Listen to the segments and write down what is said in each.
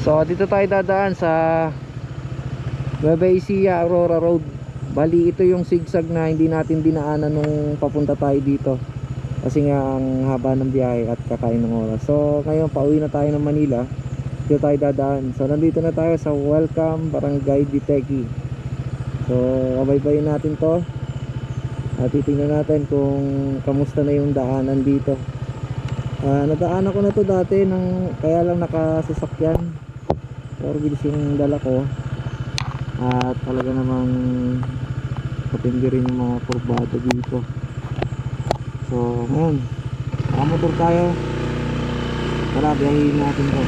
So dito tayo dadaan sa Nueva Ecija, Aurora Road. Bali ito yung zigzag na hindi natin dinaanan nung papunta tayo dito, kasi nga ang haba ng biyahe at kakain ng oras. So ngayon pauwi na tayo ng Manila, dito tayo dadaan. So nandito na tayo sa Welcome Barangay Ditegi. So kabaybayin natin to at titingnan natin kung kamusta na yung daanan dito. Nadaanan ko na to dati kaya lang nakasasakyan, pero bilis yung dala ko at talaga namang matindi rin yung mga kurbado dito. So ngayon nakamotor tayo, tara biyahin natin to.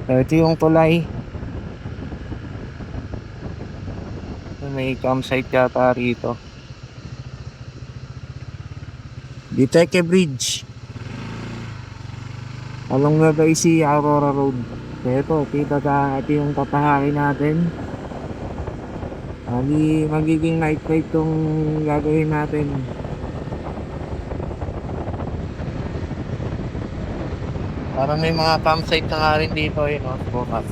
Ito yung tulay. May campsite yata rito. Diteke Bridge. Along Nueva Ecija, Aurora Road. So ito, ito yung tatahakin natin. Magiging night ride tong gagawin natin. Parang may mga campsite na nga rin dito eh, no? Bukas.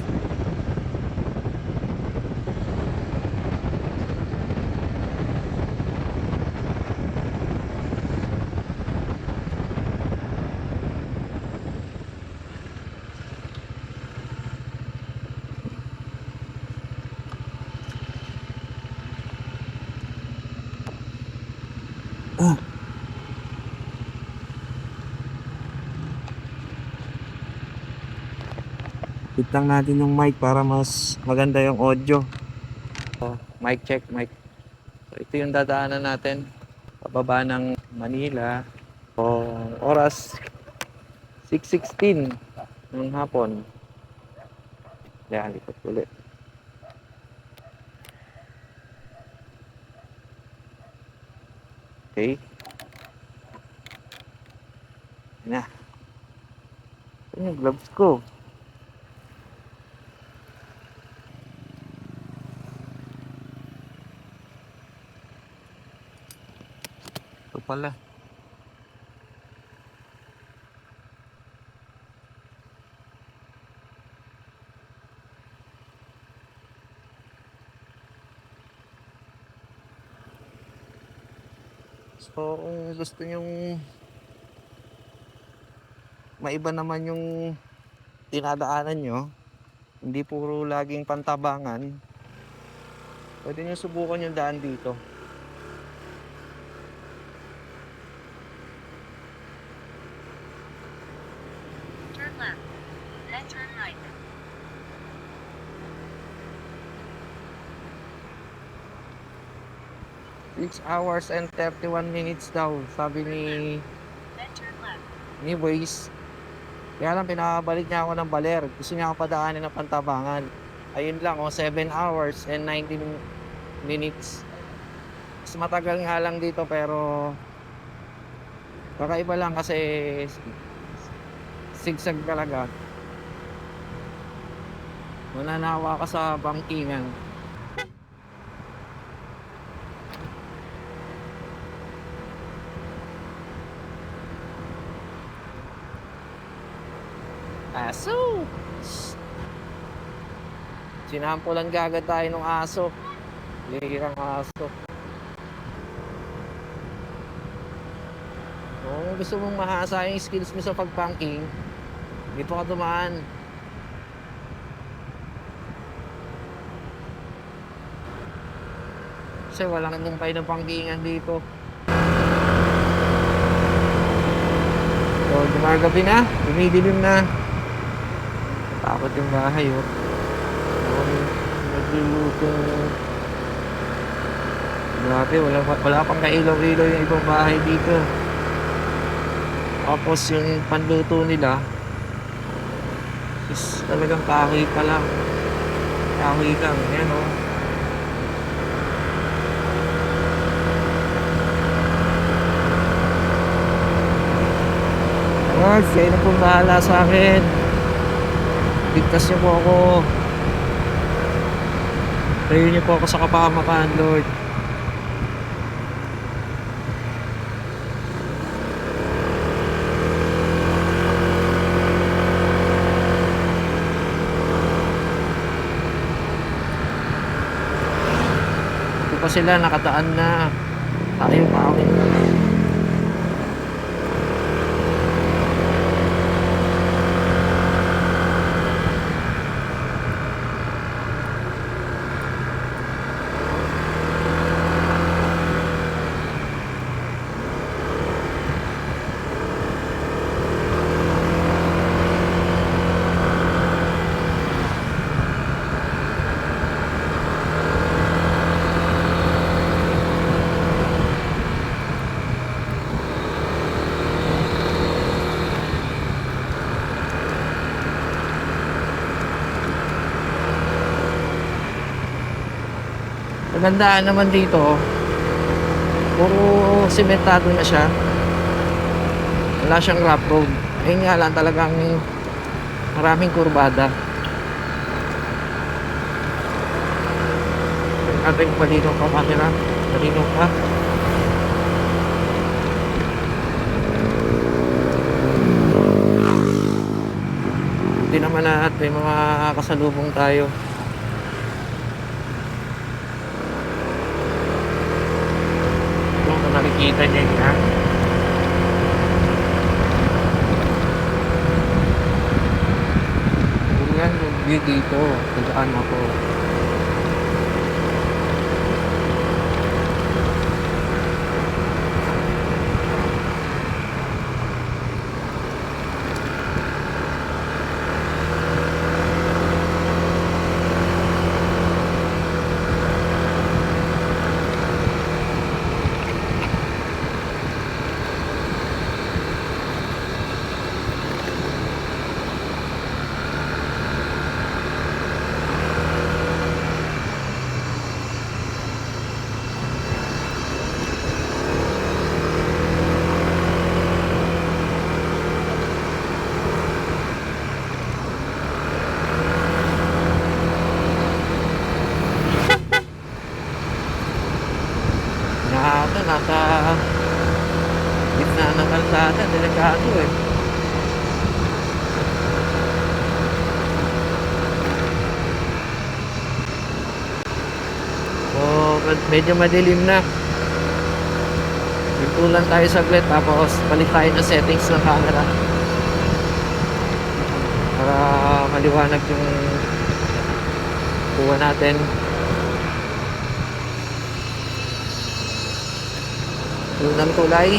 Hit lang natin yung mic para mas maganda yung audio. So, mic check, mic. So, ito yung dadaanan natin. Pababa ng Manila. So, oras 6:16 ng hapon. Yan, likot ulit. Okay. Yan na. Ito yung gloves ko. Ito pala. So, kung gusto nyong maiba naman yung dinadaanan nyo, hindi puro laging pantabangan, pwede nyo subukan yung daan dito. Turn left, then turn right. 6 hours and 31 minutes daw, sabi Then turn left. ni Waze. Kaya lang pinakabalik niya ako ng Baler. Gusto niya ako padaanin ng Pantabangan. Ayun lang, 7 hours and 19 minutes. Mas matagal nga lang dito pero kakaiba lang kasi sigsag talaga. Mananawa ka sa bangkingan. Aso! Sinampulan gagad tayo ng aso. Lihirang aso. Kung gusto mong mahasa yung skills mo sa pag-banking, dito ka dumaan. Kasi walang numpay ng pangkingan dito. So, gumagabi na. Dumidilim na. Takot yung bahay, oh. Nagluluto. Grabe, wala pang kailaw-ilaw yung ibang bahay dito. Tapos yung panluto nila is talagang kahoy pa lang. Kahoy lang, yan oh. Lord, kayo na pong bahala sa akin. Ligtas niyo po ako. Tayo niyo po ako sa kapahamakan, Lord. Ito pa sila, nakataan na. Tayo pa ako. Magandaan naman dito, puro simentado na siya. Wala siyang rough road. Ayun nga lang talagang maraming kurbada. Ating malinaw pa camera. Malinaw pa. Hindi naman lahat. May mga kasalubong tayo. Kung nakikita niya yun, ha? Yan yung view dito. Tagaan ako. Nasa gitna ng kalsada, delikado eh. So, medyo madilim na. Pintulan tayo saglit, tapos balik tayo ng settings ng camera para maliwanag yung kuha natin. Unang kulay.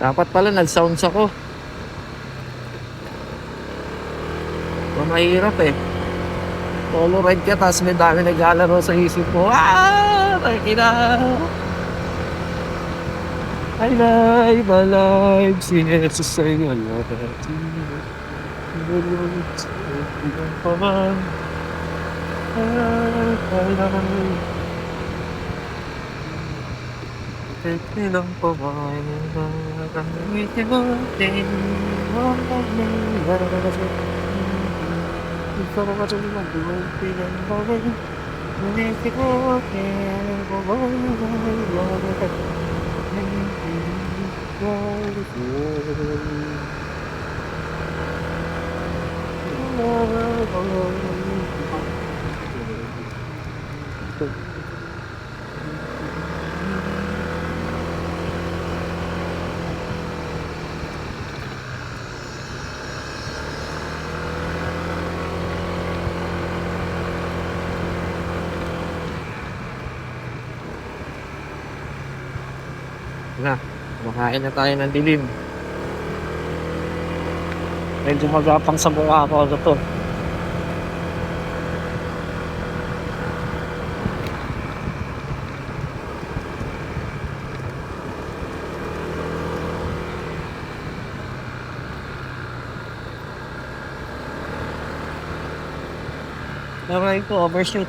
Dapat pala nag-sounds ako. Mahirap eh. Solo ride ka, tapos may dami naglalaro sa isip mo. Takina! I live my life, yes, sa sa'yo lahat. Ilang pa ba gagamitin natin ang pagmamalasal? Ikaw ka rin mag-buhay pinambawin. Ngunit ikaw ang pagmamalasal. Na, kumakain na tayo ng dilim. Medyo magapang sa mukha ako na to. Naray ko, overshoot.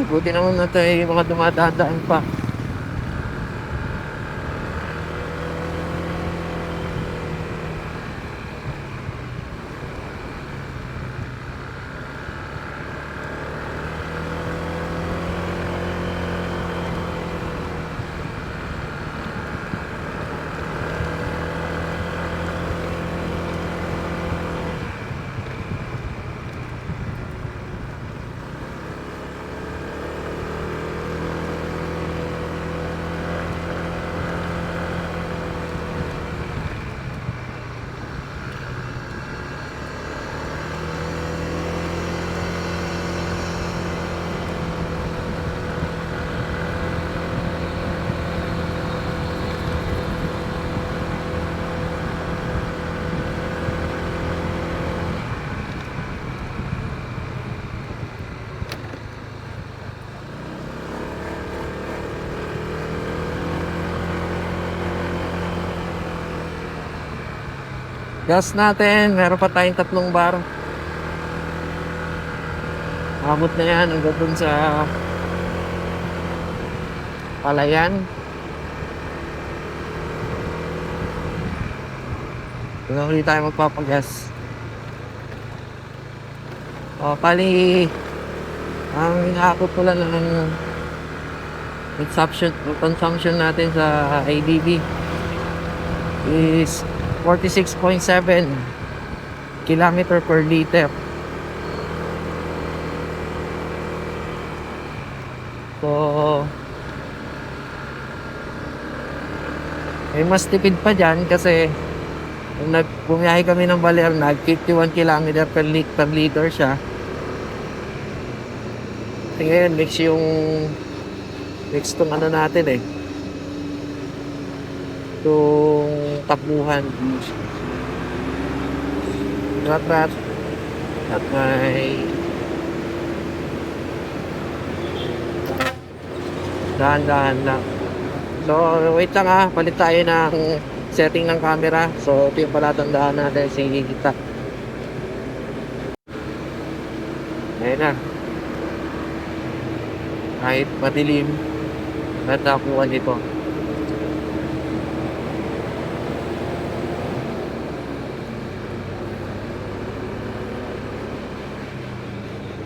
Buti naman na tayo yung mga dumadaan pa. Gas natin, meron pa tayong 3 bar. Abot na yan hanggang dun sa Palayan. Doon ulit tayo magpapagas. O, pali ang inaakot ko lang ng consumption natin sa ADB is 46.7 kilometer per liter. So, mas tipid pa dyan kasi nung bumiyahe kami ng Balerna, 51 kilometer per liter siya. Kasi ngayon, mix tong ano natin itong takbuhan. Rat at may dahan-dahan lang. So, wait lang palit tayo ng setting ng camera. So, ito yung palatandaan natin sa kita. Ayun na. Kahit madilim, natakuan ito.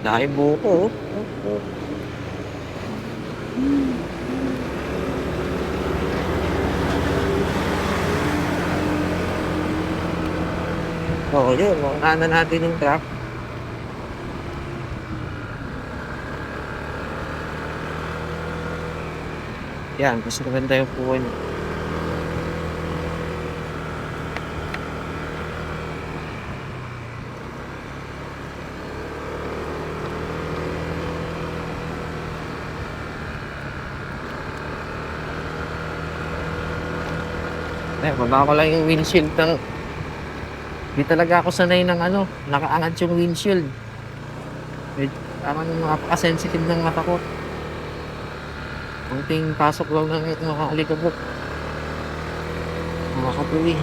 Dahil buko. Oo, yun. Makakana natin yung truck. Yan, mas maganda yung puwan. Baba ko lang yung windshield ng... Di talaga ako sanay ng nakaangat yung windshield. Parang makaka-sensitive ng mata ko. Kunting pasok lang ng makakalikabok. Makakatuwi.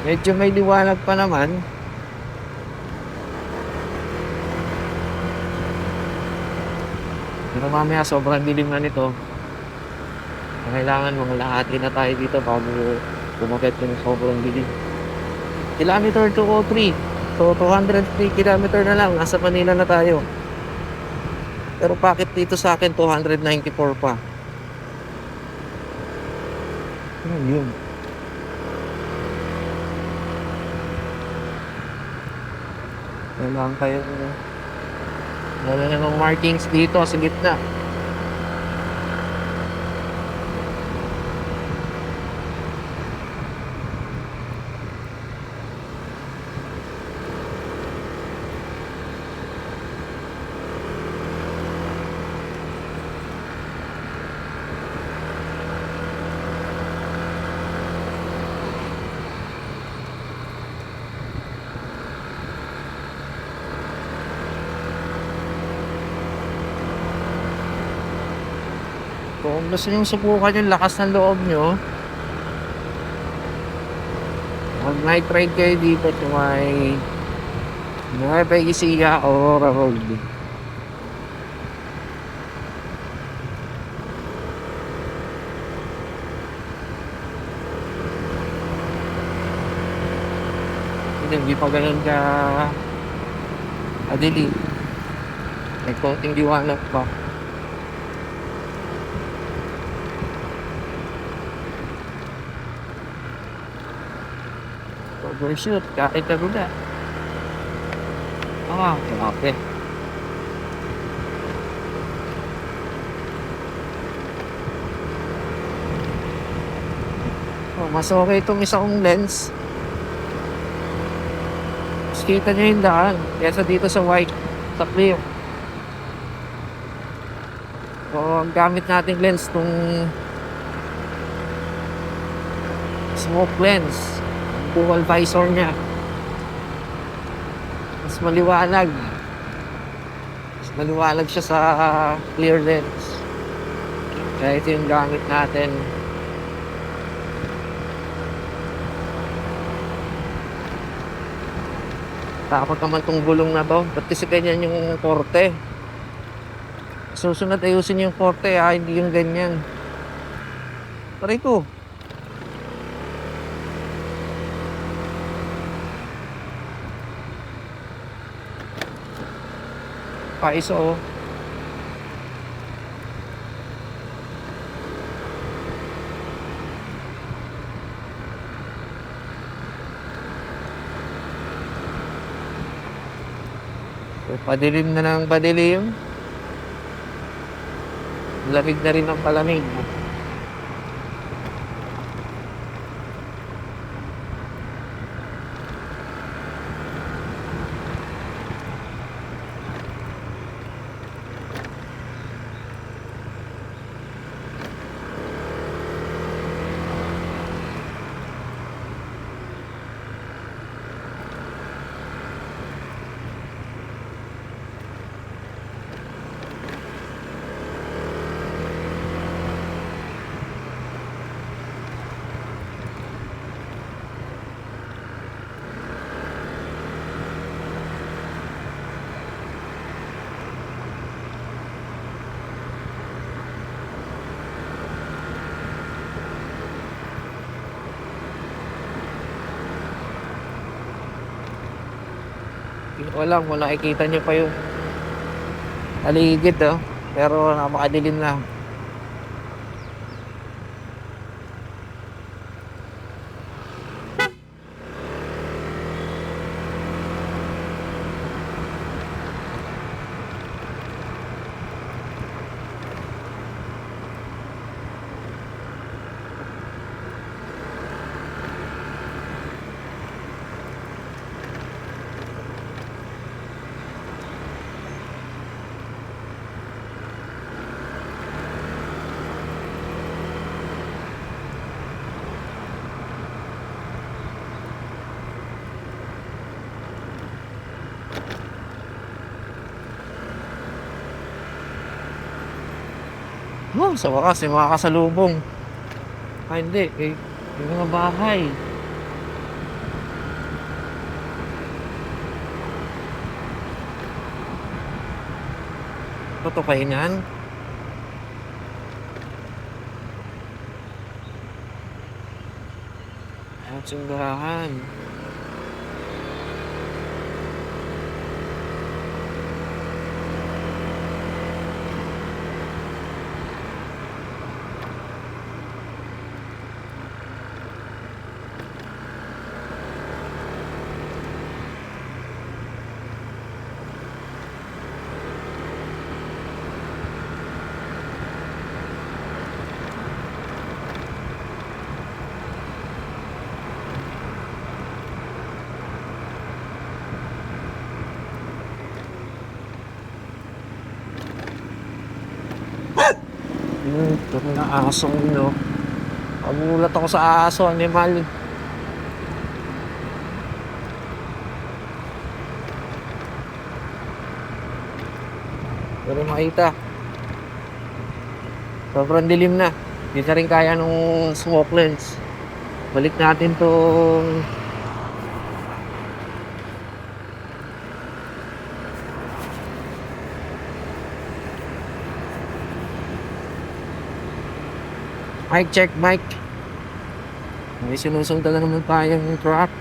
Medyo may liwanag pa naman. Pero mamaya sobrang dilim na nito. Kailangan mga lahati na tayo dito bago bumagat yung sobrang dilim. Kilometer 203. So 203 kilometer na lang. Nasa Manila na tayo. Pero bakit dito sa akin 294 pa? Yun. Kailangan kayo wala namang markings dito sa gitna. Kung gusto nyo subukan yung lakas ng loob nyo, mag night ride kayo dito sa may Nueva Ecija, Aurora Road. Hindi pa ganun ka adili. May konting liwanag pa. Overshoot, kahit na ruda. Grabe. Mas okay itong isang lens. Mas kita nyo yung daan. Kesa dito sa white, sa clear. Ang gamit nating lens nung smoke lens, dual visor niya, mas maliwanag siya sa clear lens. Kaya ito yung gamit natin. Takot naman tong gulong na to. Ba't kasi ganyan yung korte? Susunod ayusin yung korte, hindi yung ganyan. Pare ko. Paiso oh. Padilim na ng padilim. Lamig na rin ang palamig. Wala, kung nakikita nyo pa yung paligid pero napakadilim na. Sa wakas, yung mga kasalubong. Hindi, yung mga bahay. Ito kainan. At simbahan. Ito na asong Pagulat ako sa aso, animal. Pero makita. Sobrang dilim na. Hindi na rin kaya nung smoke lens. Balik natin tong mic check, mic. May sinusundan na naman tayong truck.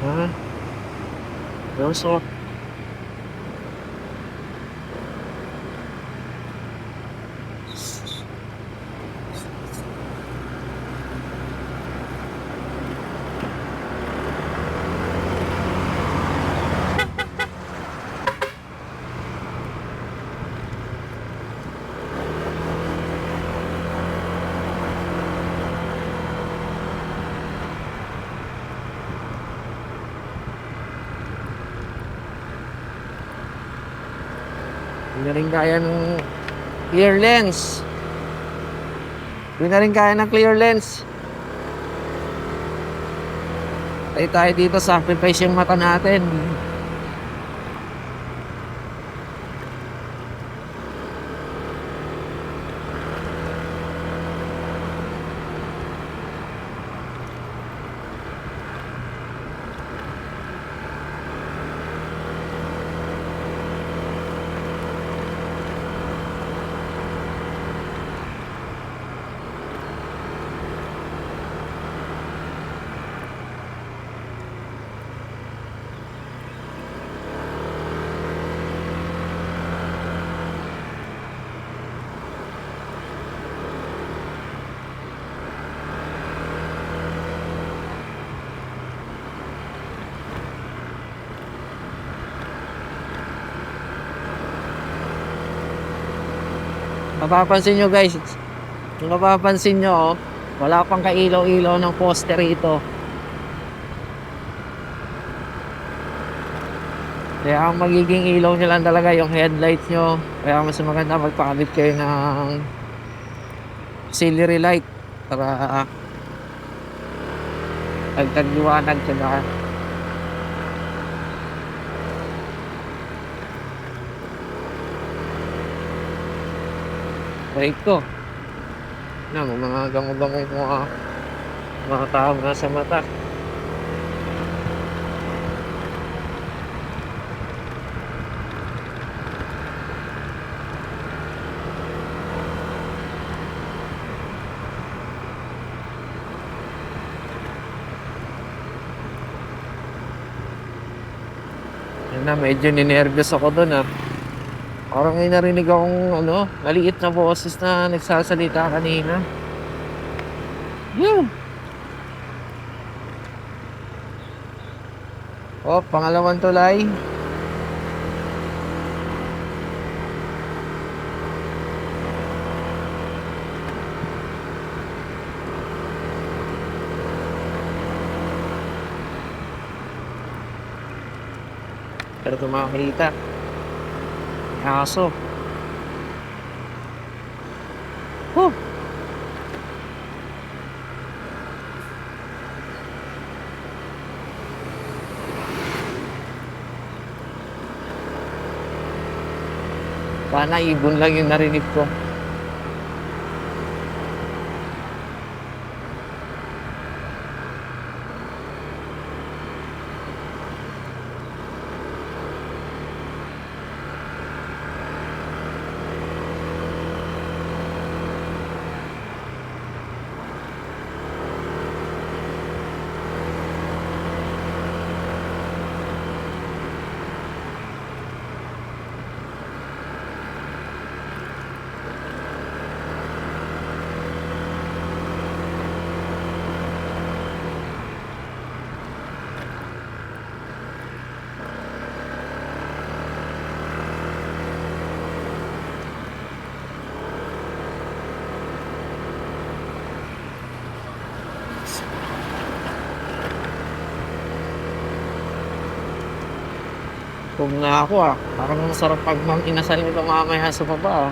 Ha? Yoso. Hindi na rin kaya ng clear lens. Hindi na rin kaya ng clear lens. Tayo dito, sacrifice yung mata natin. Mapapansin nyo guys, kung mapapansin nyo, wala pang kailaw-ilaw ng poste rito. Kaya ang magiging ilaw nyo lang talaga yung headlights nyo. Kaya mas maganda magpakabit kayo ng auxiliary light para pagtagliwanag sa daan. Right ko. Na, mga gango-gango mga tao nga sa mata. Yan na, medyo ninervyos ako dun ah. Parang may narinig akong maliit na boses na nagsasalita kanina. Yun. Oh, pangalawang tulay. Pero tumakita. Aso. Huh. Sana ibon lang yung narinig ko. Kung na ako parang masarap pag inasal nito mamaya sa baba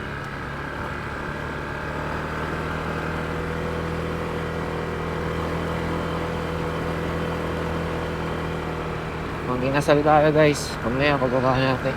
Mag-inasal tayo guys. Mamaya pagbaba natin.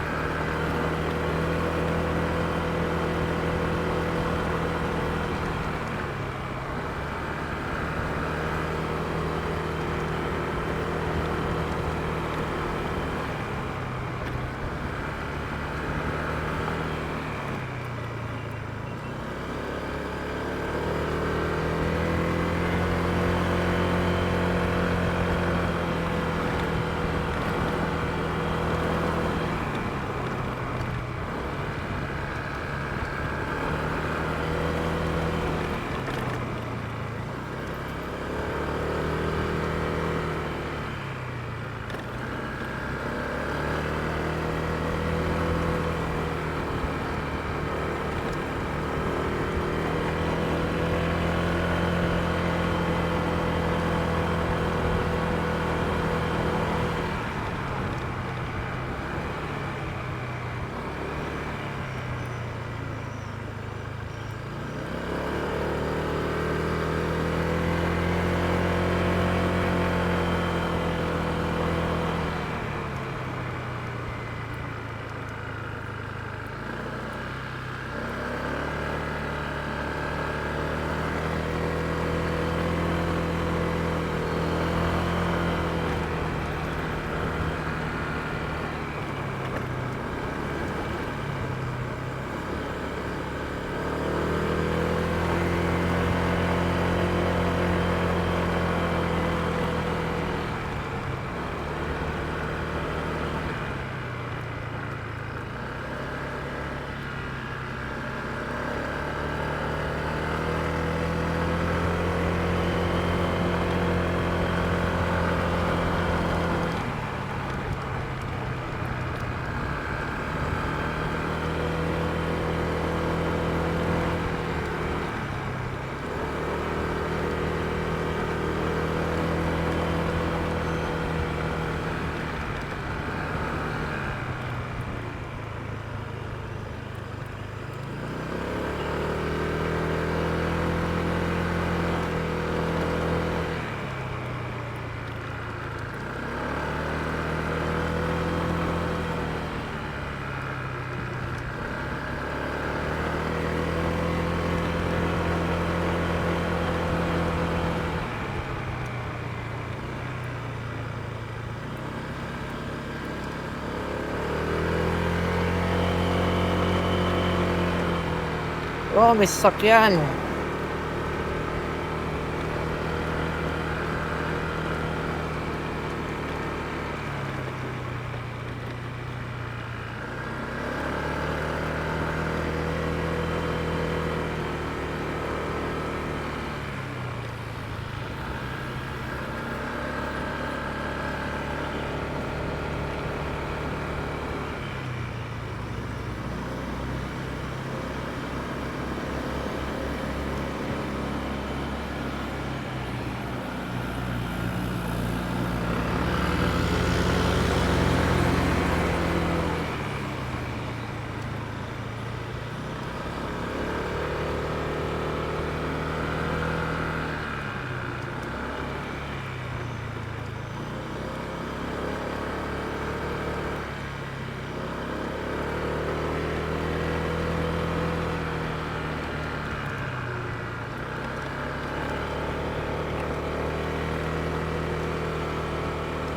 Oh, may sasakyan.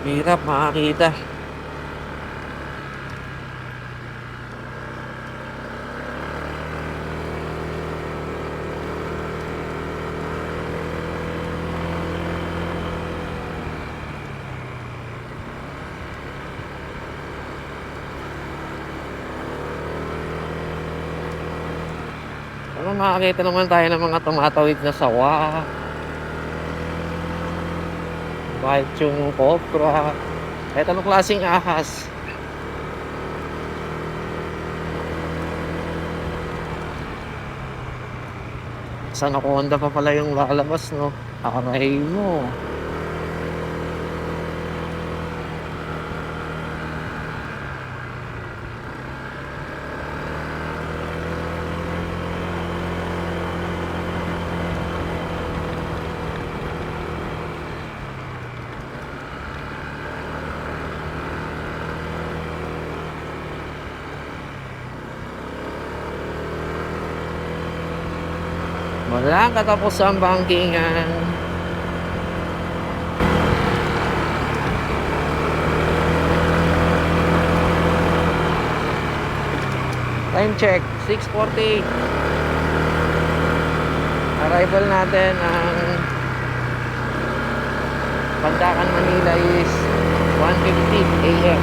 Hirap makakita. Ano, makakita naman tayo ng mga tumatawid na sawa. Kahit yung cobra. Kahit anong klaseng ahas. Sa Anaconda pa pala yung lalabas, no? Aray mo. Walang katapusang bangkingan. Time check, 6:48. Arrival natin ang Pandakan, Manila is 1:50 AM.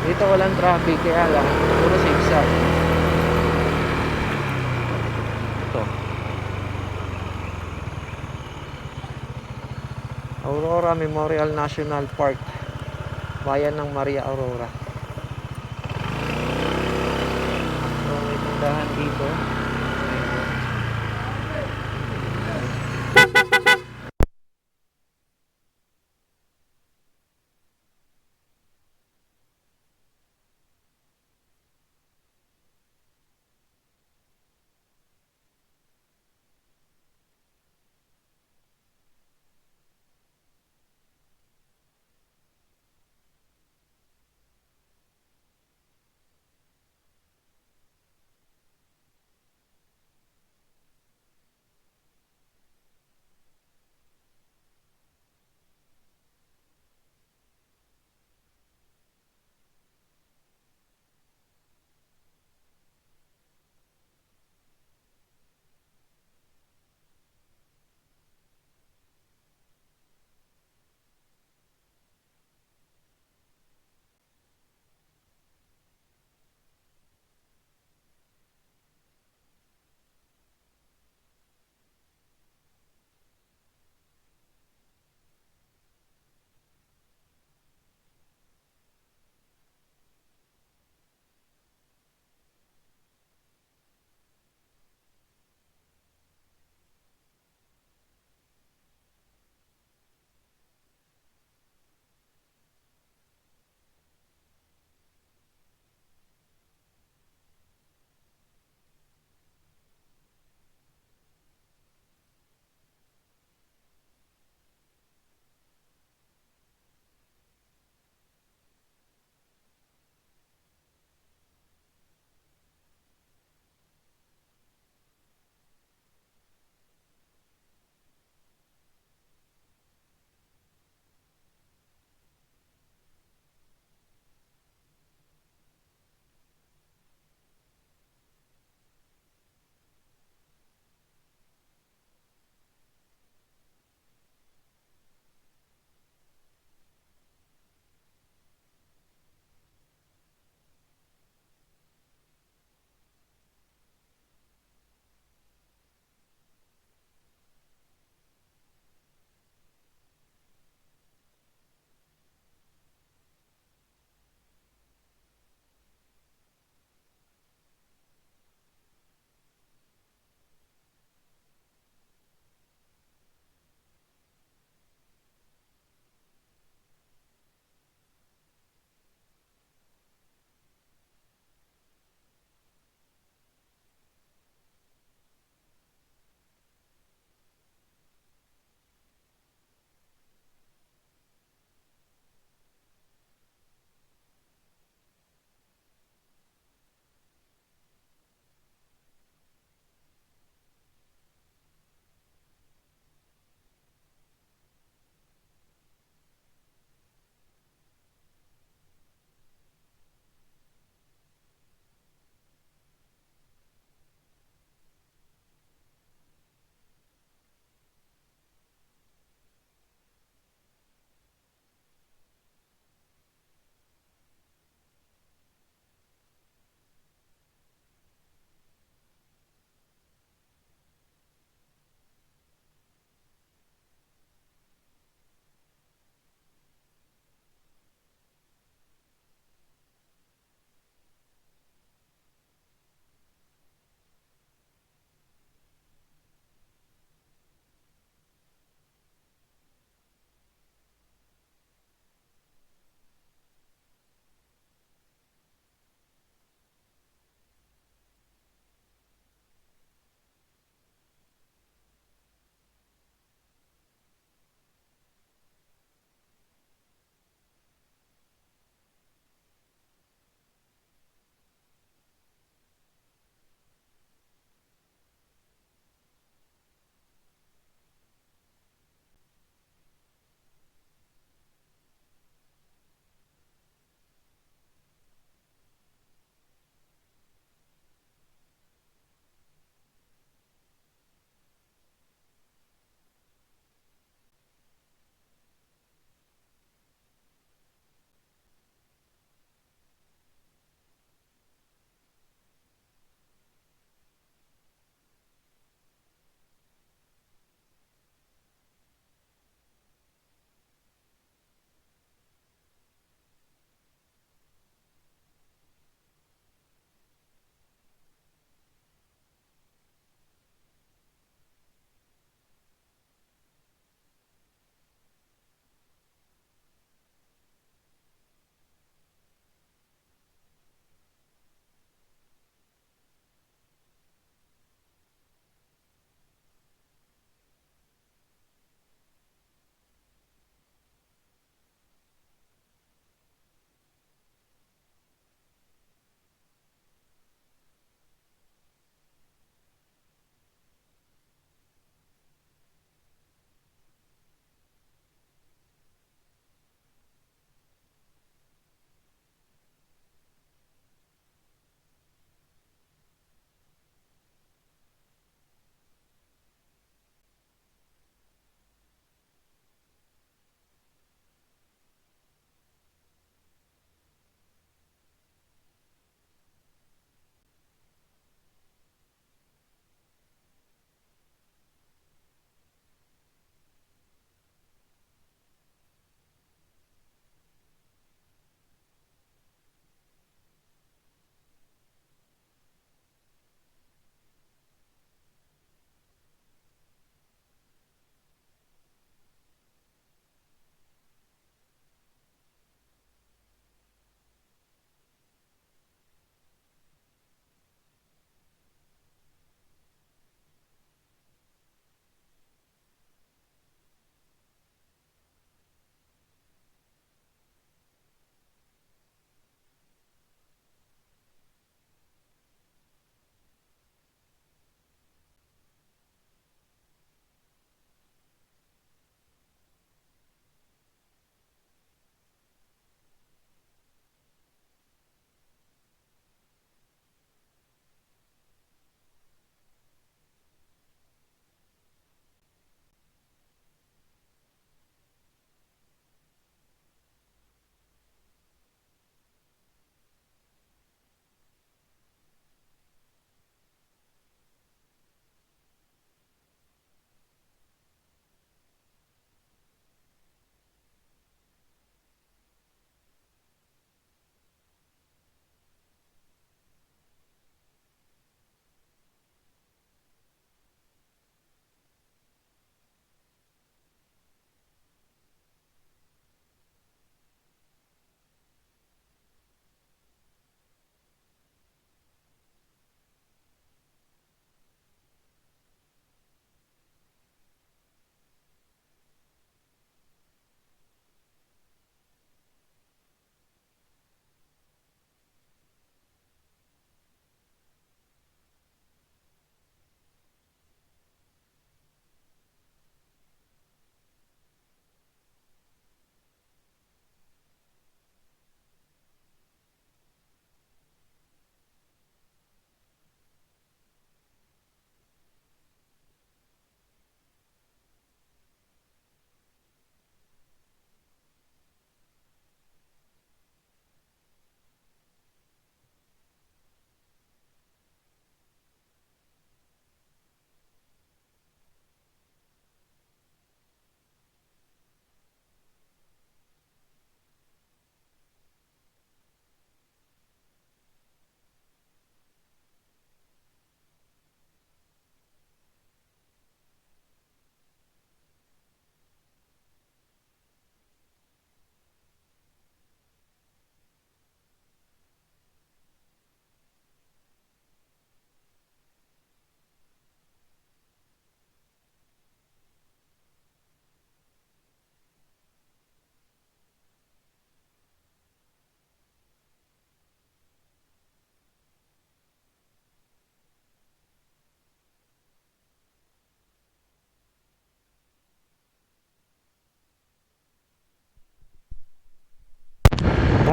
Dito walang traffic, kaya lang puro zigzag. Ito, Aurora Memorial National Park, bayan ng Maria Aurora. So may tindahan dito.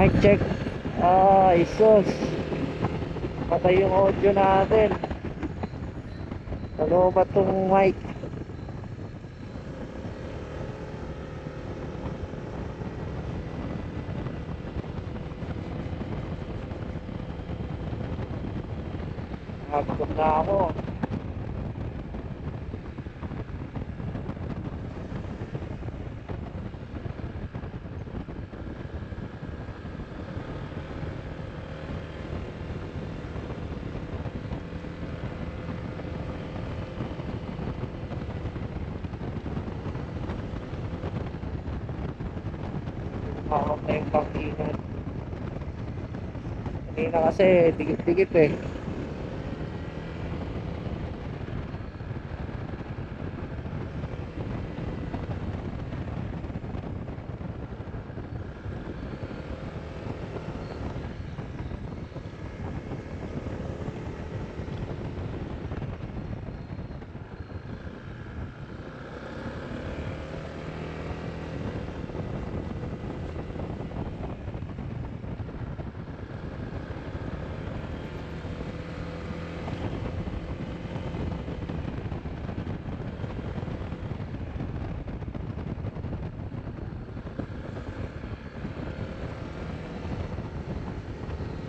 Mic check. Ay, sus. Patay yung audio natin. Ano ba tong mic? Nakapagod na ako. Hawak na yung panghingan. Kanina kasi, dikit-dikit eh.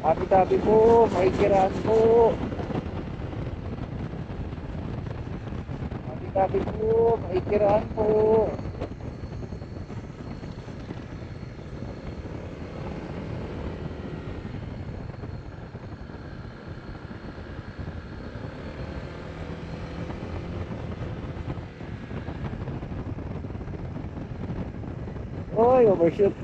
Tabi-tabi po, maikiraan po. Tabi-tabi po, maikiraan po. Oy, overshoot.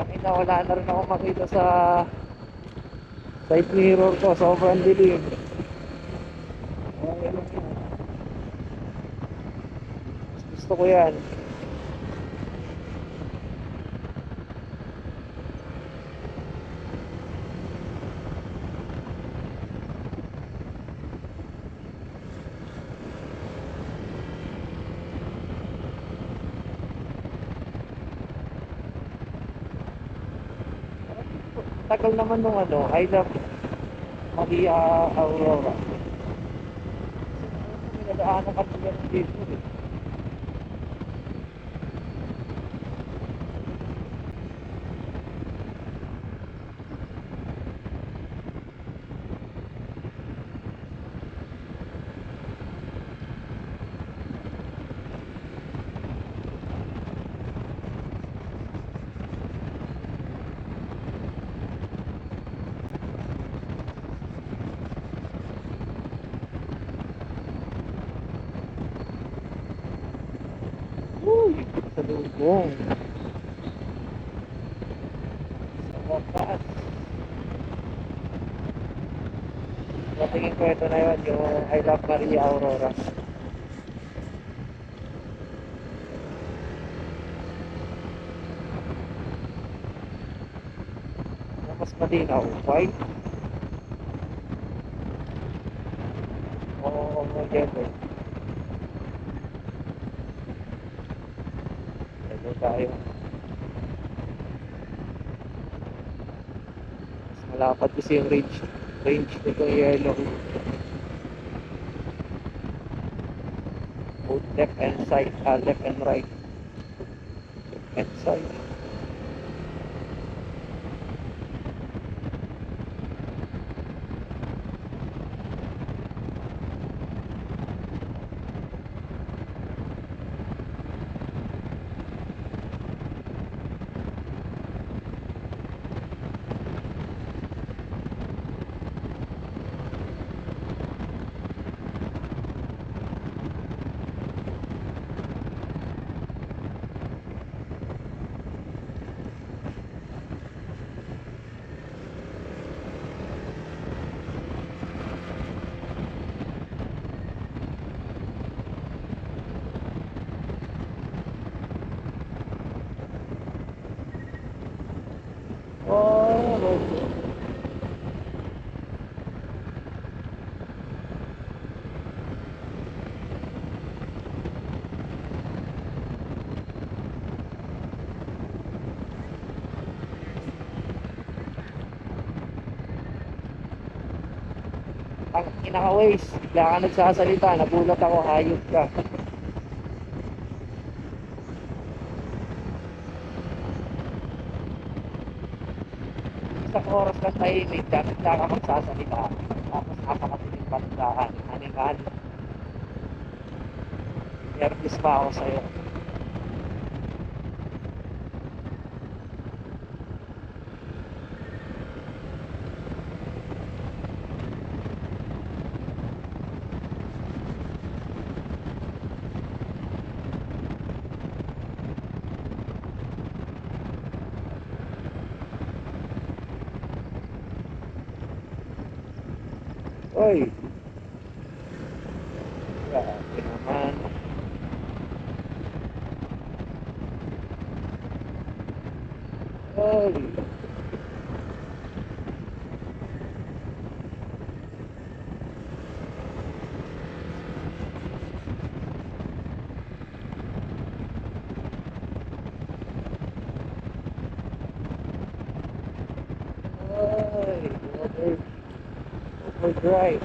Kanina wala na rin ako makita sa side mirror ko, sobrang dilim. Okay lang yun. Gusto ko yan. Tagal naman nung ano, I love Maria Aurora. May nadaanan kami yan dito eh. Uy, sa lubong. Sa wakas. So, tingin ko ito na yun, yung I love Maria Aurora. Mas malinaw, white. O yellow. Yellow tayo. Mas malapad kasi yung range nitong yellow. Both left and side, left and right. And side. Ang kinaka-waste, bigla ka nagsasalita, nagulat ako, hayop ka. Isang oras lang tahimik, bigla ka magsasalita. Tapos napakatiling palandaan, animal. Nervous pa ako sa'yo. Oy, grabe naman. Oy, oy, overdrive.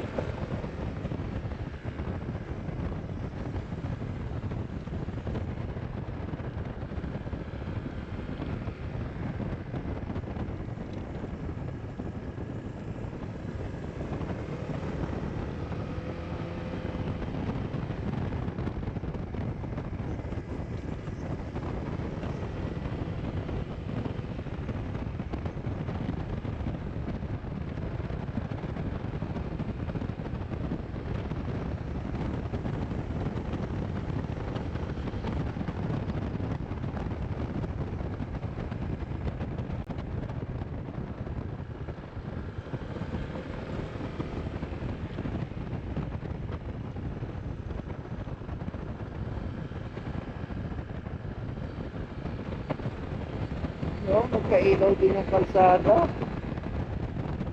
No, magkailaw din ang kalsada.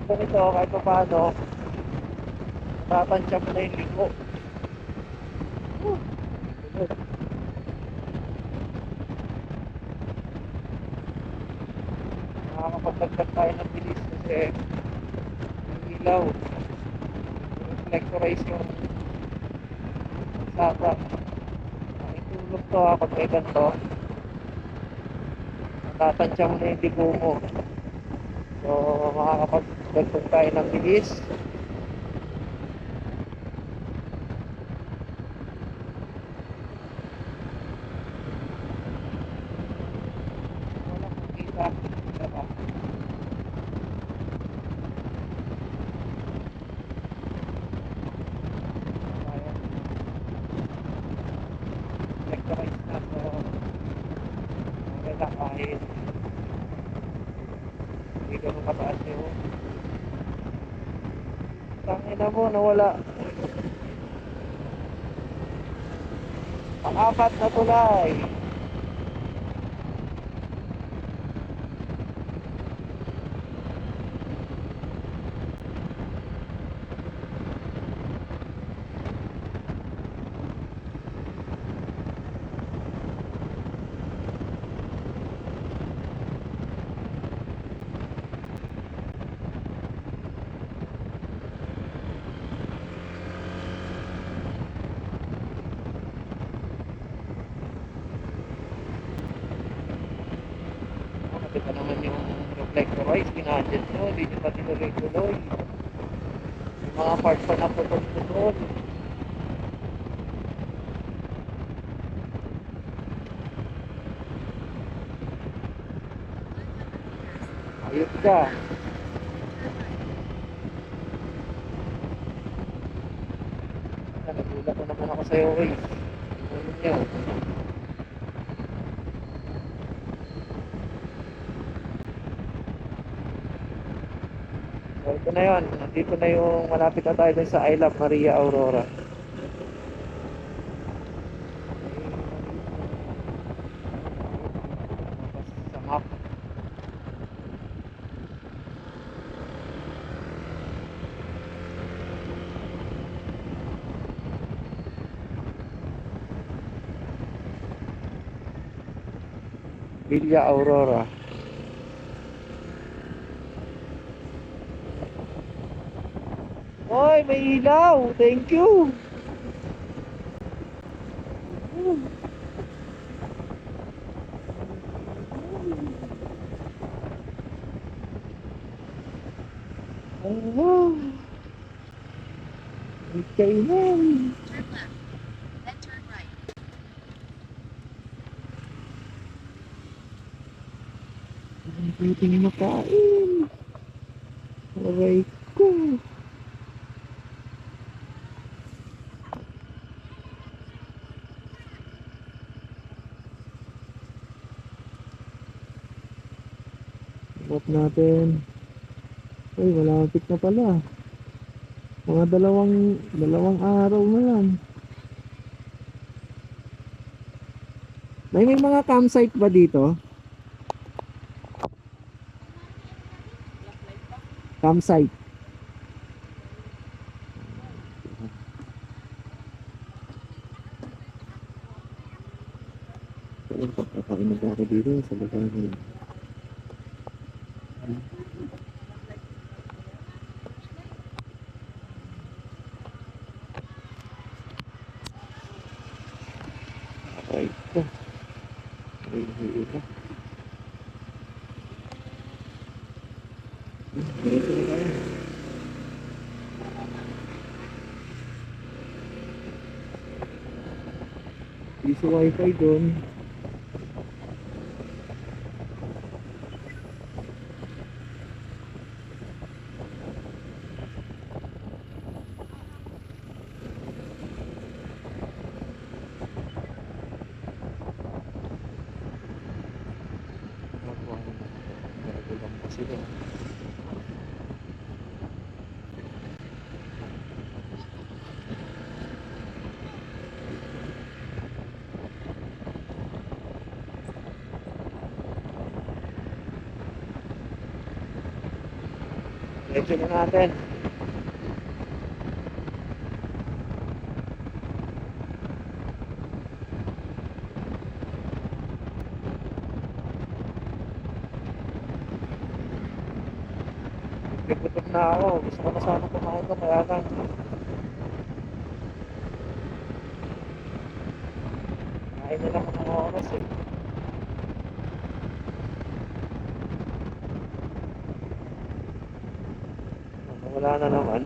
Ganito, kahit pa paano, tatansya mo na yung liko. Uh, Nakakapagdagdag tayo ng bilis kasi yung ilaw, reflectorize yung kalsada. Nakitulog to ha, pag may ganito, natatansya mo na yung liko mo. So, makakapagdagdag tayo ng bilis. Wala kong kita. Diba? Ayan. Reflectorize na. So, okay lang kahit hindi ganun kataas yun. Tangina mo, nawala. Pang-apat na tulay. Nakita naman yung reflectorize, pinadyan nyo, hindi nyo pa tinuloy-tuloy. Yung mga parts pa na putol-putol. Ayos ka. Nagulat na naman ako sa'yo, Waze. Ano nyo? So, ito na yun. Nandito na yung malapit na tayo dun sa I Love Maria Aurora. Sa map. Villa Aurora. Hoy, Ay, may ilaw. Thank you. Oh, may kainan. Turn left. Then turn right. Ang puting makain. Aray ko. Stop natin. Ay, malapit na pala. Mga dalawang araw na lang. May mga campsite ba dito? Campsite. Ayun, pagkakainig ako dito sa lugar na yun. Ay, ito. Ay, ito. Dito na tayo. Piso wifi doon. Bago lang pa sila. Diretso na natin. Gutom na ako. Gusto ko na sana kumain ko kaya lang. Kain na lang ako ng oras eh. Wala na naman.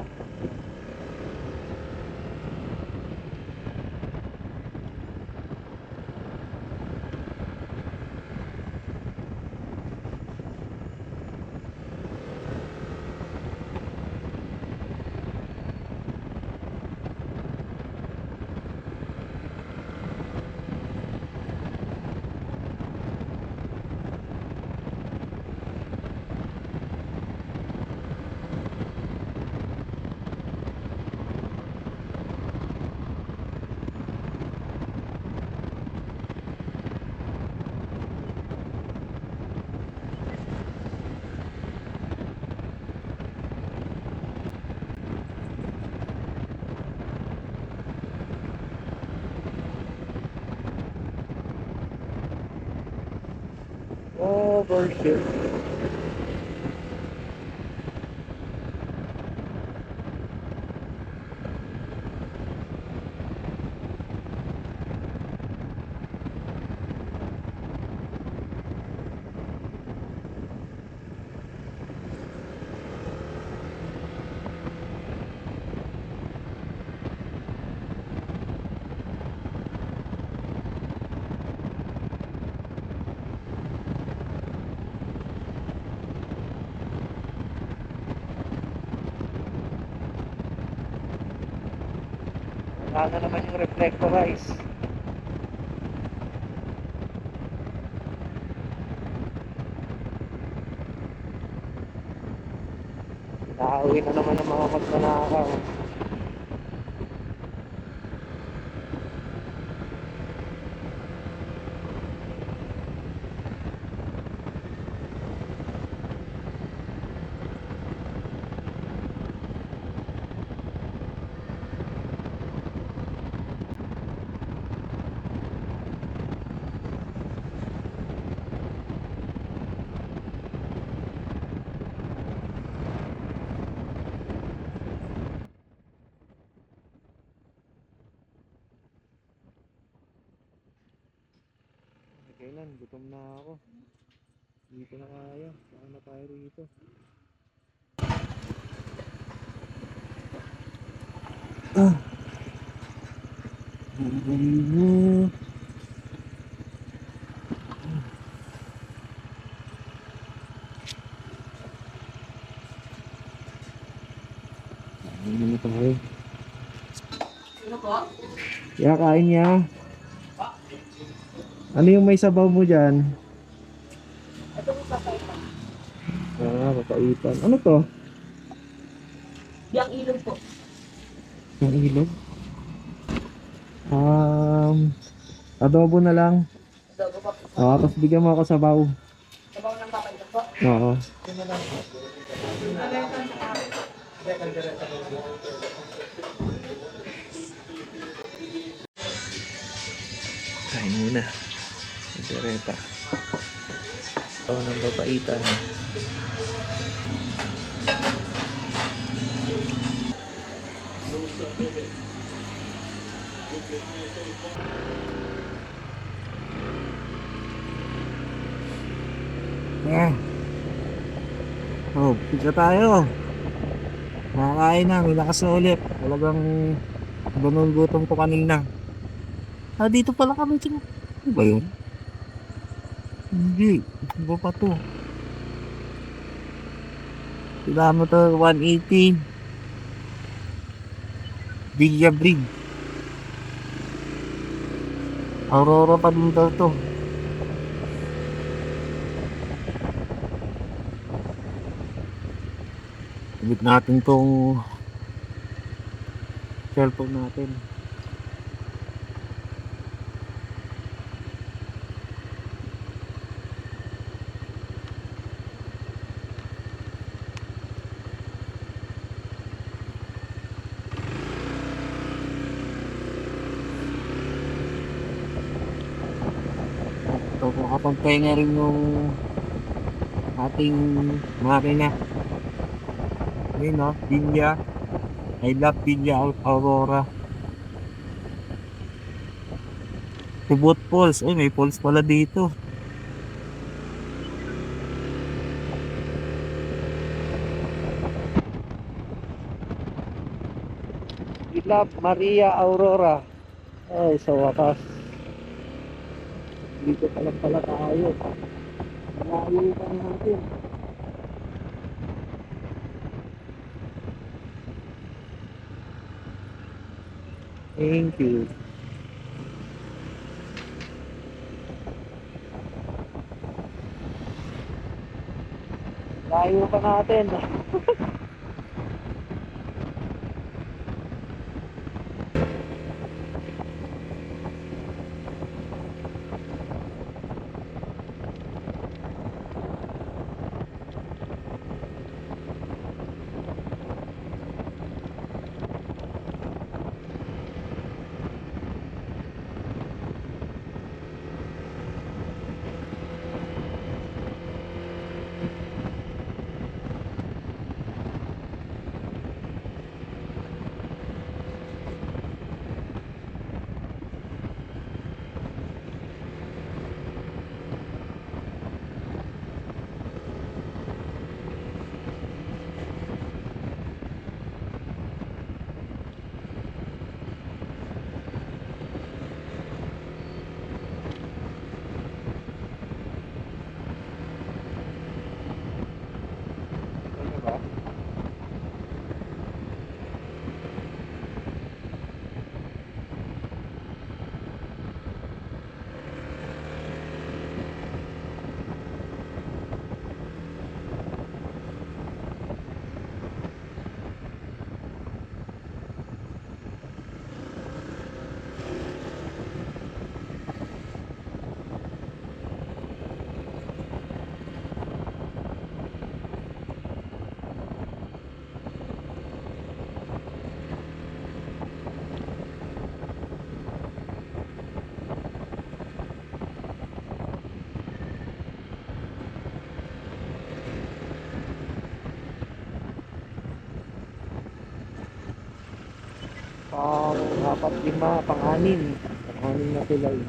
Overshift. Wala na naman yung reflectorize. Nakauwi na naman ang mga magnanakaw. Kailan? Gutom na ako. Dito na kaya. Saan na tayo rito? Ah. Ano na tayo? Ano po? Yeah, kain niya. Ano yung may sabaw mo dyan? Ito po papaitan. Ah, papaitan. Ano to? Yang ilog po. Yung ilog? Adobo na lang. Adobo po. Tapos bigyan mo ako sabaw. Sabaw ng papaitan po. Oo. Kain muna. Direta. Ito ng papaitan. Yeah. Oh, pizza tayo. Nakakain na, may lakas na ulit. Talagang bunol gutom ko kanina. Ah, dito pala kami. Ano ba yun? Hindi. Iba pa to. Kilometer 180. Villa Bridge. Aurora pa din daw to. Ibig natin tong cellphone natin. So, makapagpahinga rin yung ating makina. Yun no, Villa. I love Villa Aurora. Tubot Falls. Ay, may falls pala dito. I love Maria Aurora. Ay, sa wakas. Dito pala tayo. Malayo pa natin. Thank you. Layo pa natin. Pang-apat, lima, pang-anim. Pang-anim na pilay.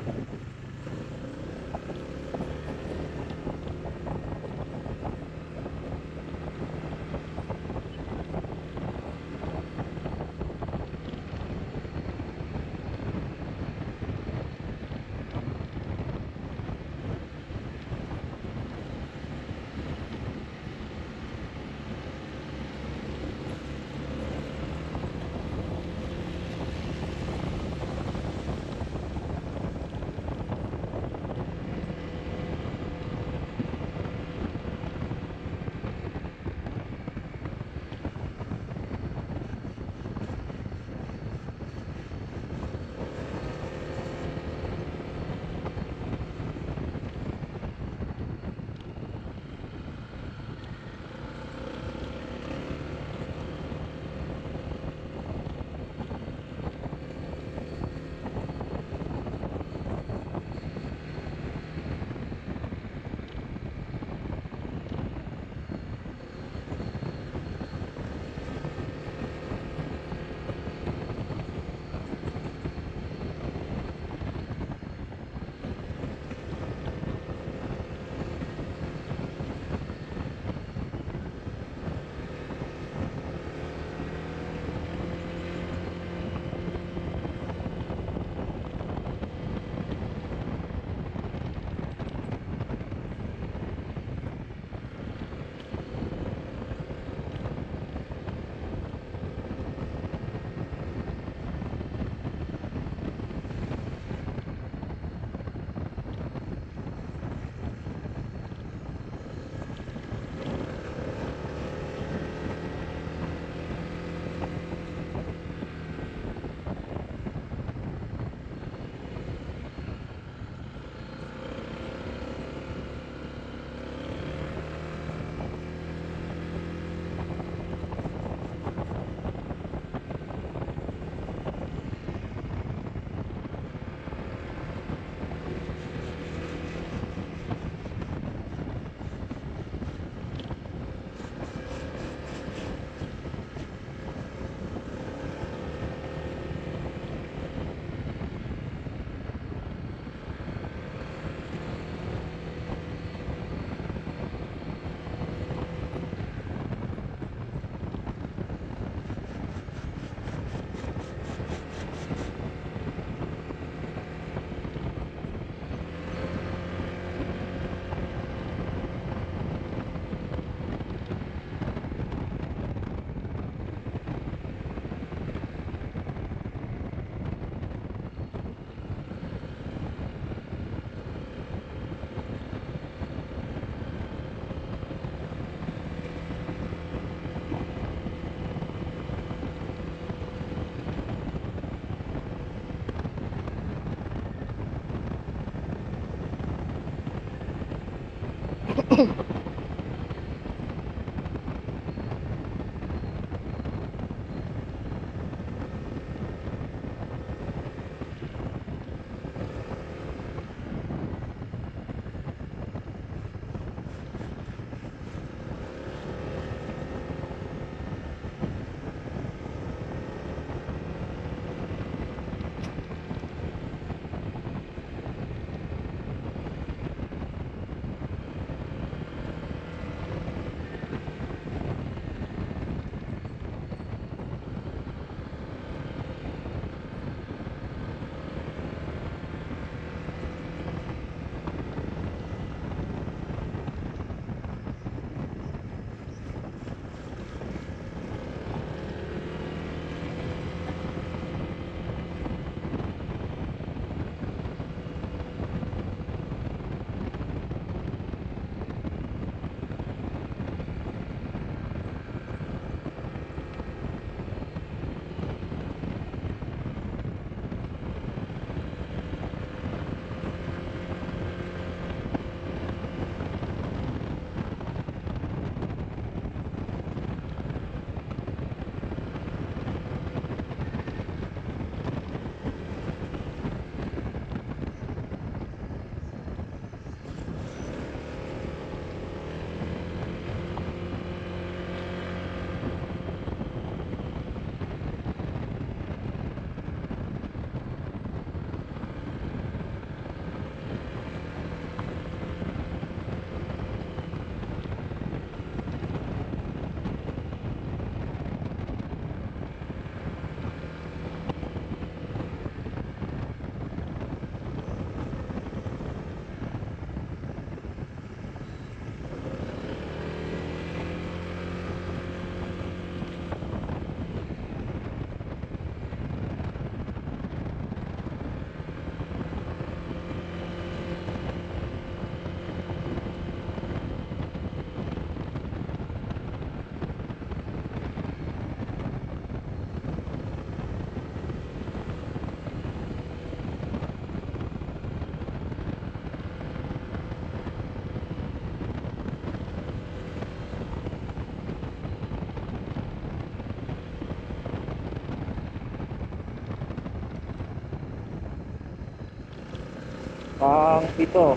Ang pito.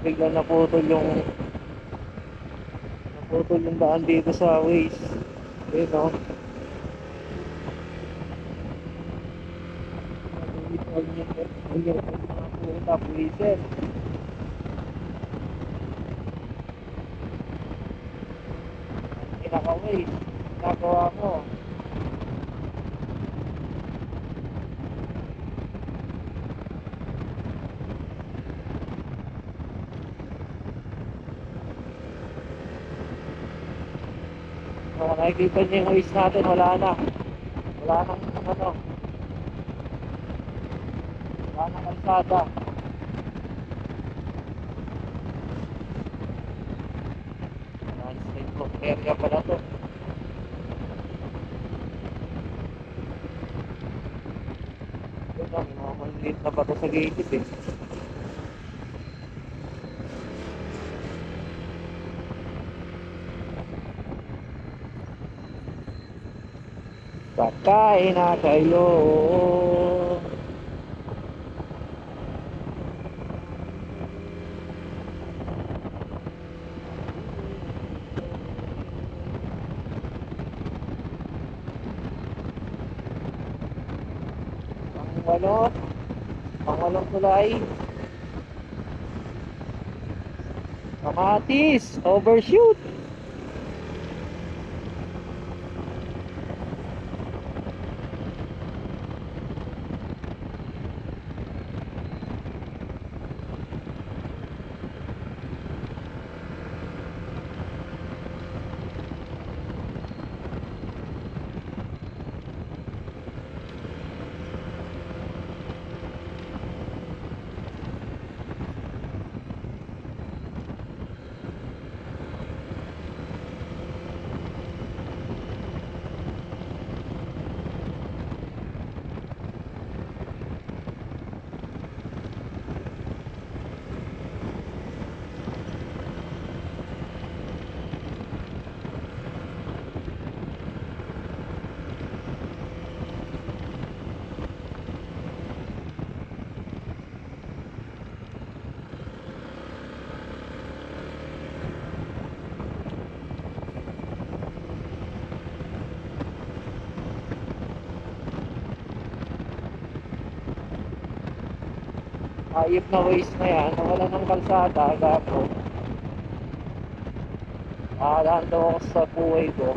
Biglang naputol yung daan dito sa Waze. Ayun no. Ang mga puwisit. Kinaka-Waze. Nagawa mo. Kung nakikita niyo yung Waze natin, wala na. Wala nang ano. Wala nang kalsada. Landscape block area pala to. Ito na, may mga maliliit na bato sa gilid eh. Pagkain na kayo. Pangwalo. Pangwalong tulay. Kamatis. Overshoot. Ayop na waste na yan. Nawala ng kalsada. Gapo. Nakadaan daw ako sa buhay ko.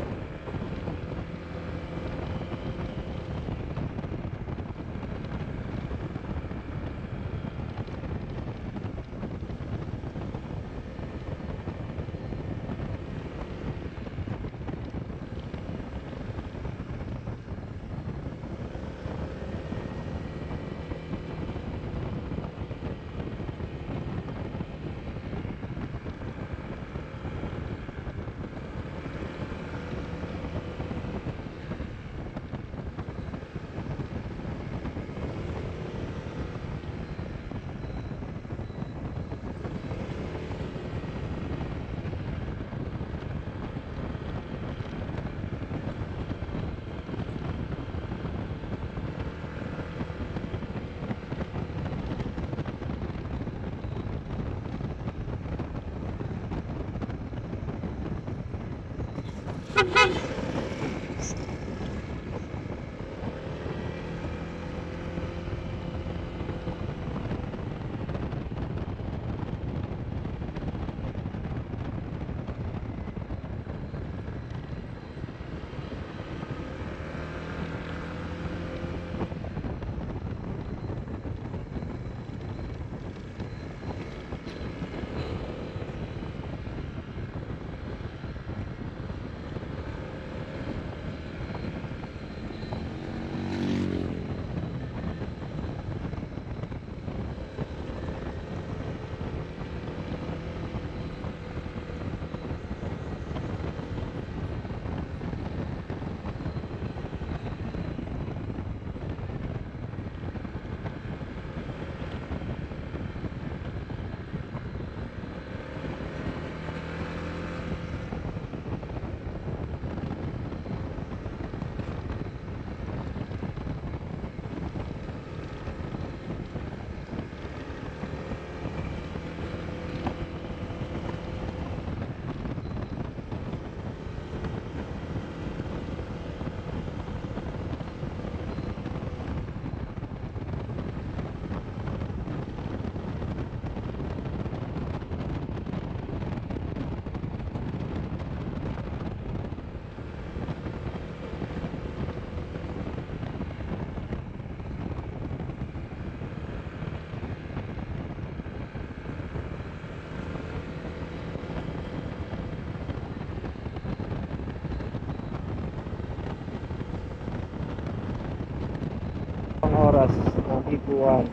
Oras ng higuan.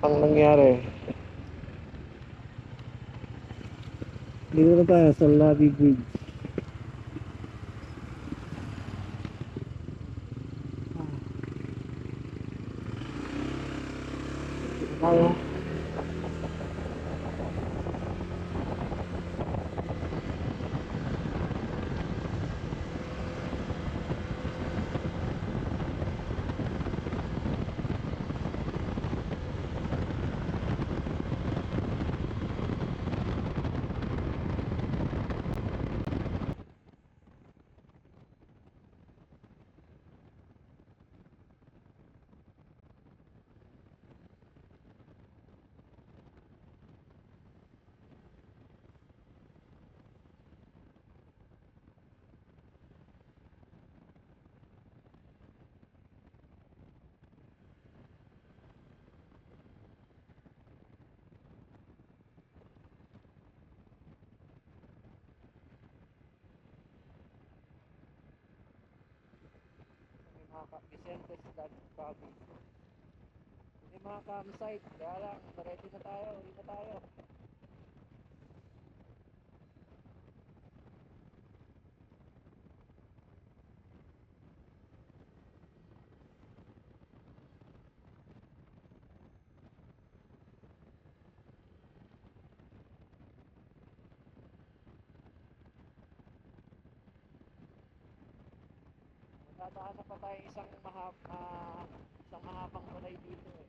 Ang nangyari, dito na tayo sa Lobby Bridge. Tayo. Vicentes Lodge Province. Yung mga campsite, kaya lang, ready na tayo, uwi na tayo. Dadaan na pa tayo isang mahabang tulay dito eh.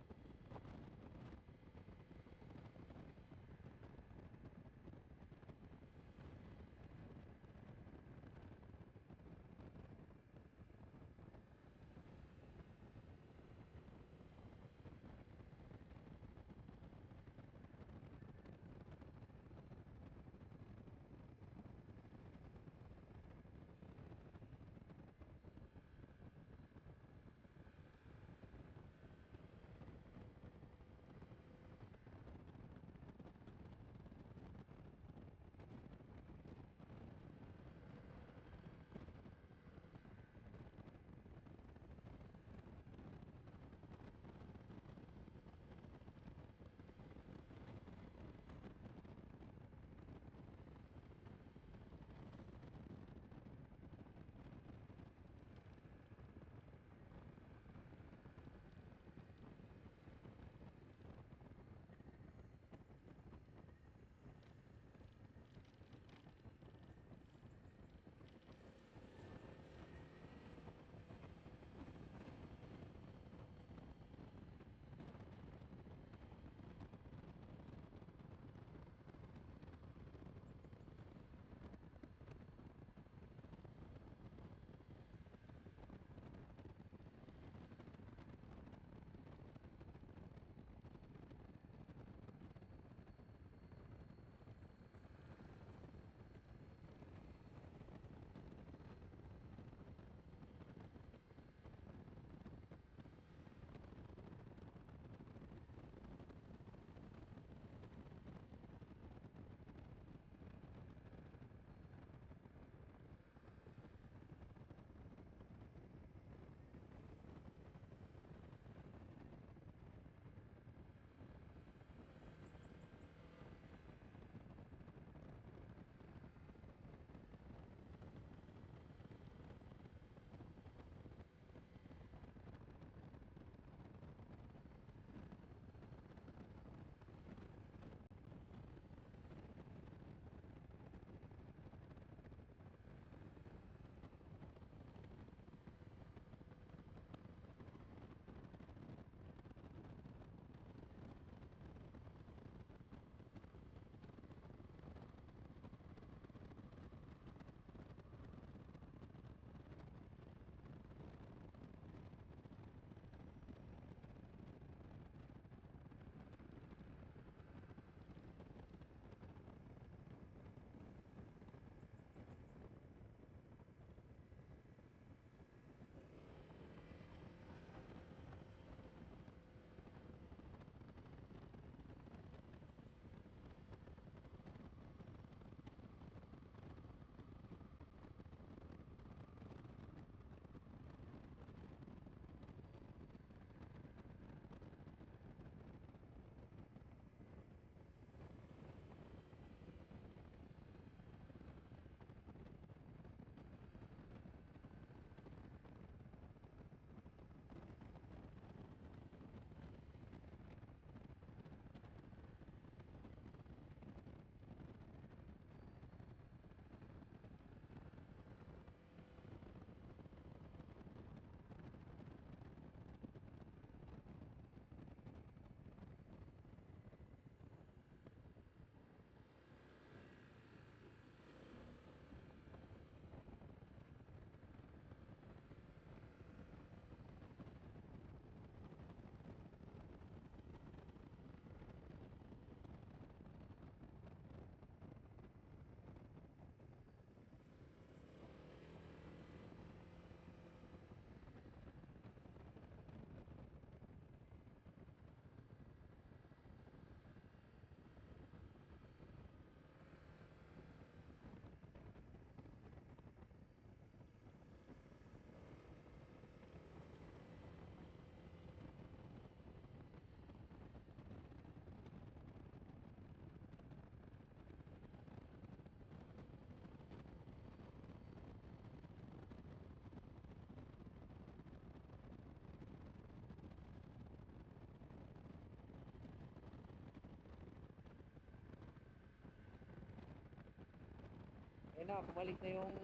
Ayun na, bumalik na yung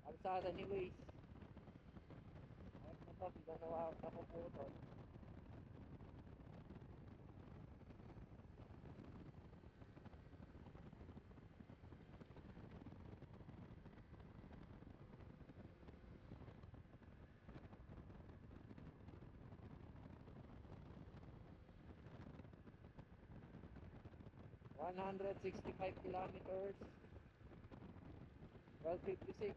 kalsada ni Waze. Ayun na to, biglang napuputol. $165 kilometers, 12:56.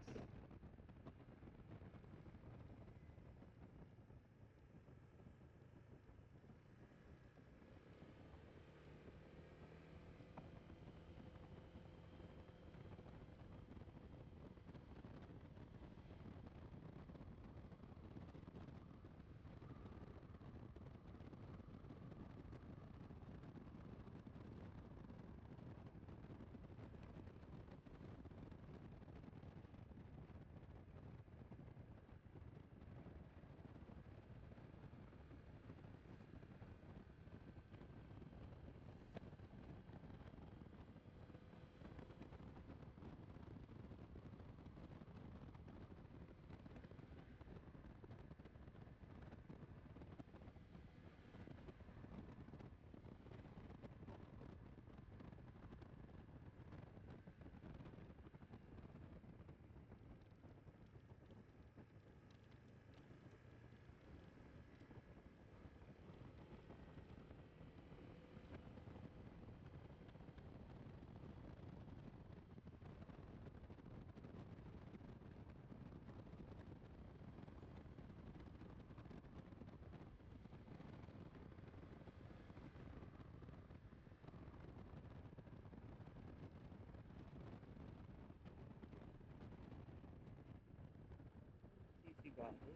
Sisigado.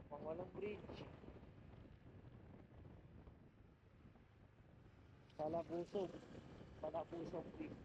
Pangwalong bridge. Salapusog. Salapusog bridge.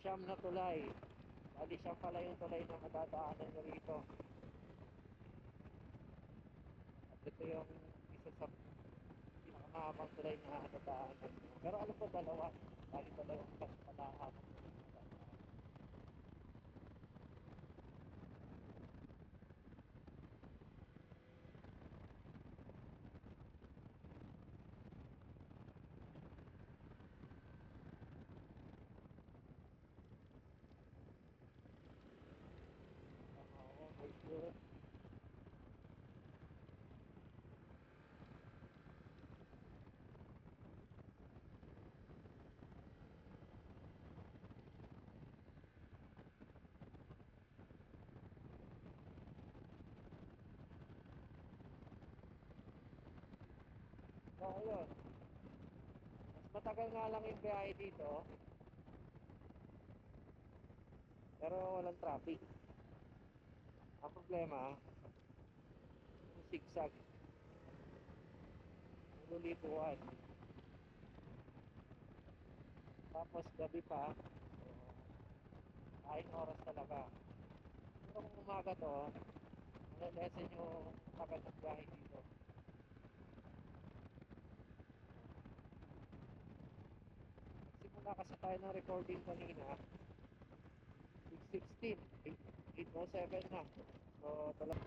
siyam na tulay. Bali siyam pala yung tulay na madadaanan nyo rito. At ito yung isa sa pinakamahabang tulay na nadadaanan nyo. Pero alam ko dalawa. Bali dalawang mas palahabang tulay na nadadaanan. Oo, may sure. Oo, yun. Mas matagal nga lang yung biyahe dito. Pero walang traffic. Ang problema, yung zigzag. Puro lipuan. Tapos gabi pa. So, kain oras talaga. Pero kung umaga to, malalesan yung tagal ng biyahe dito. Nagsimula kasi tayo ng recording kanina. 6:16. 8:07 na. So, talaga.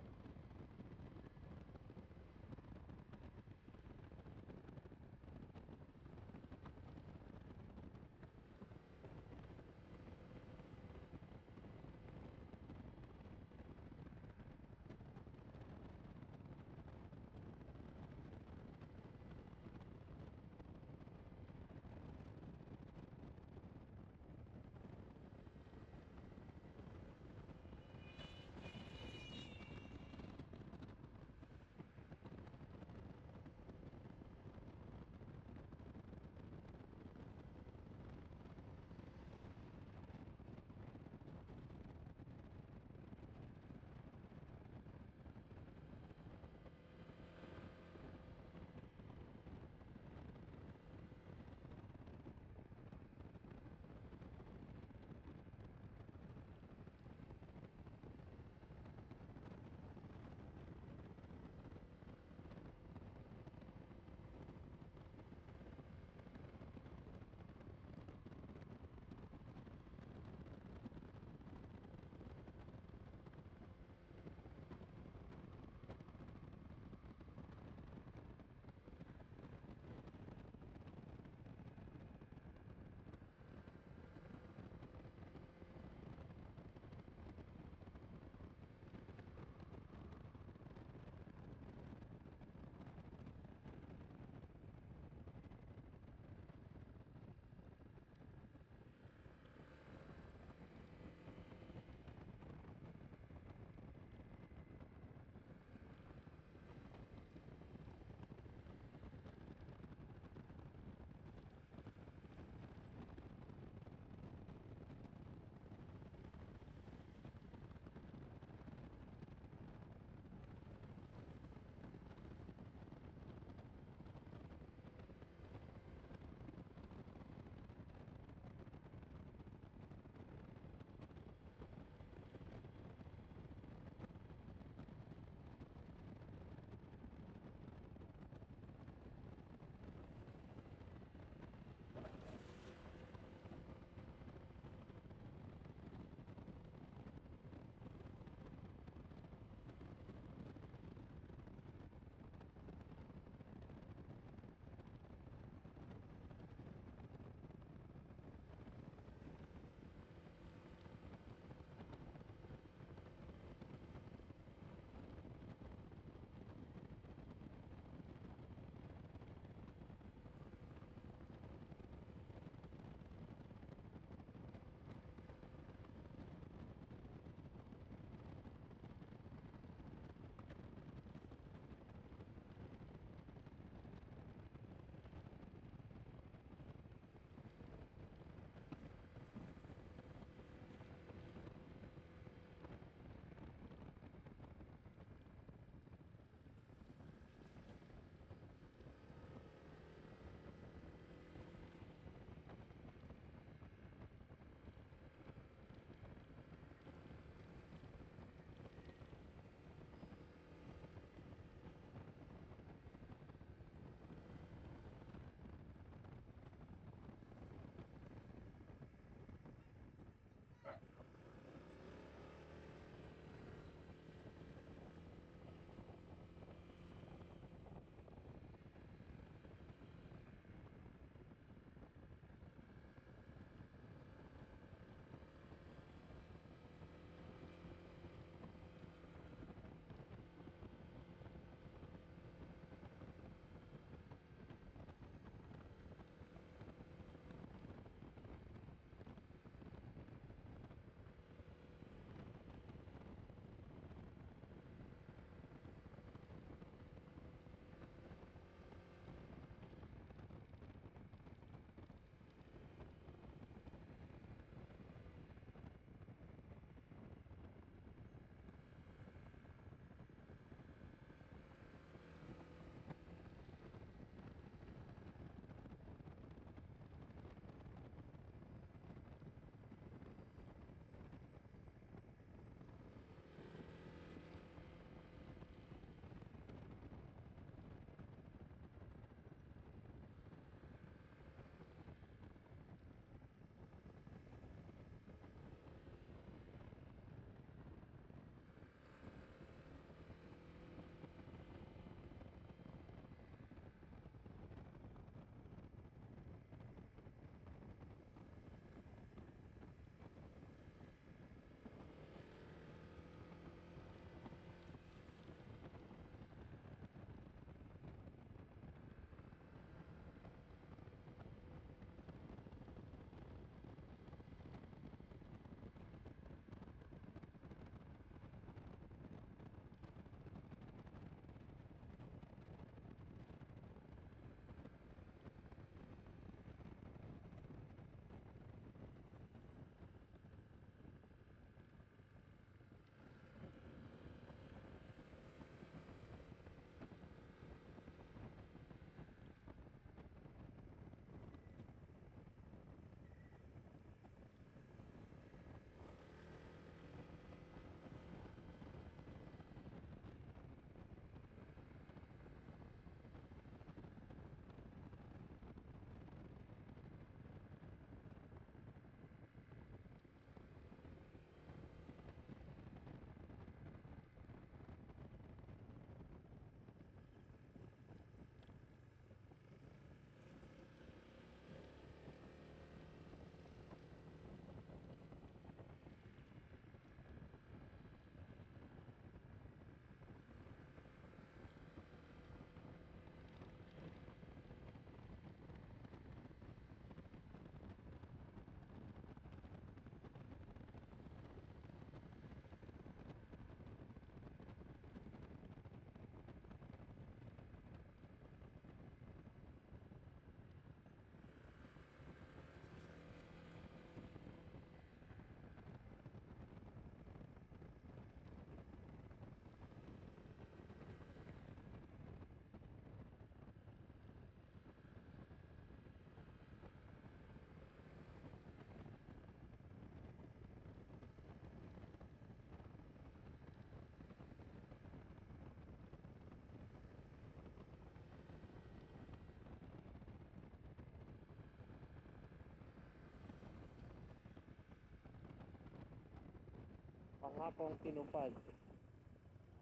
Panghapong tinupad.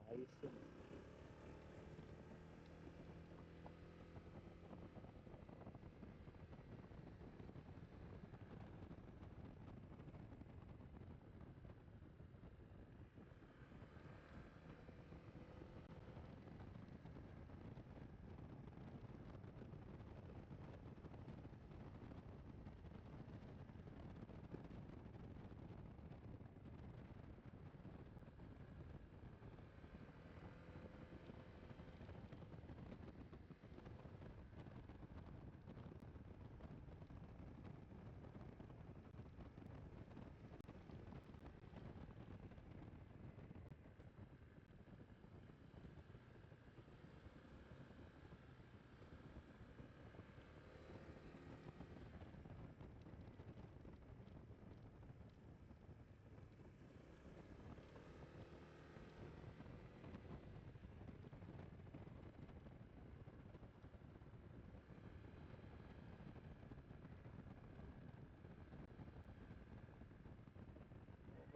Ayos yun.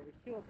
Overshoot.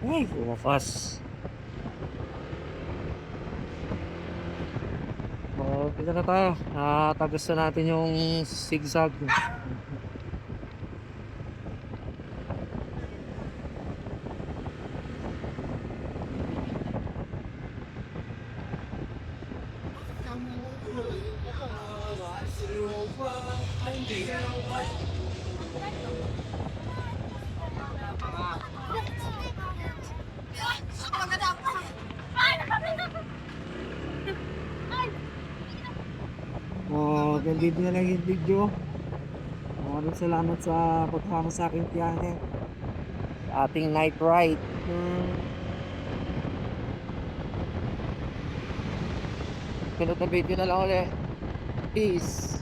Ay, bumakas. So, dito na tayo. Natagos na natin yung zigzag. Dito na lang yung video. Maraming salamat sa pagsama sa aking tiyahe. Sa ating night ride. Pinot na video na lang ulit. Peace.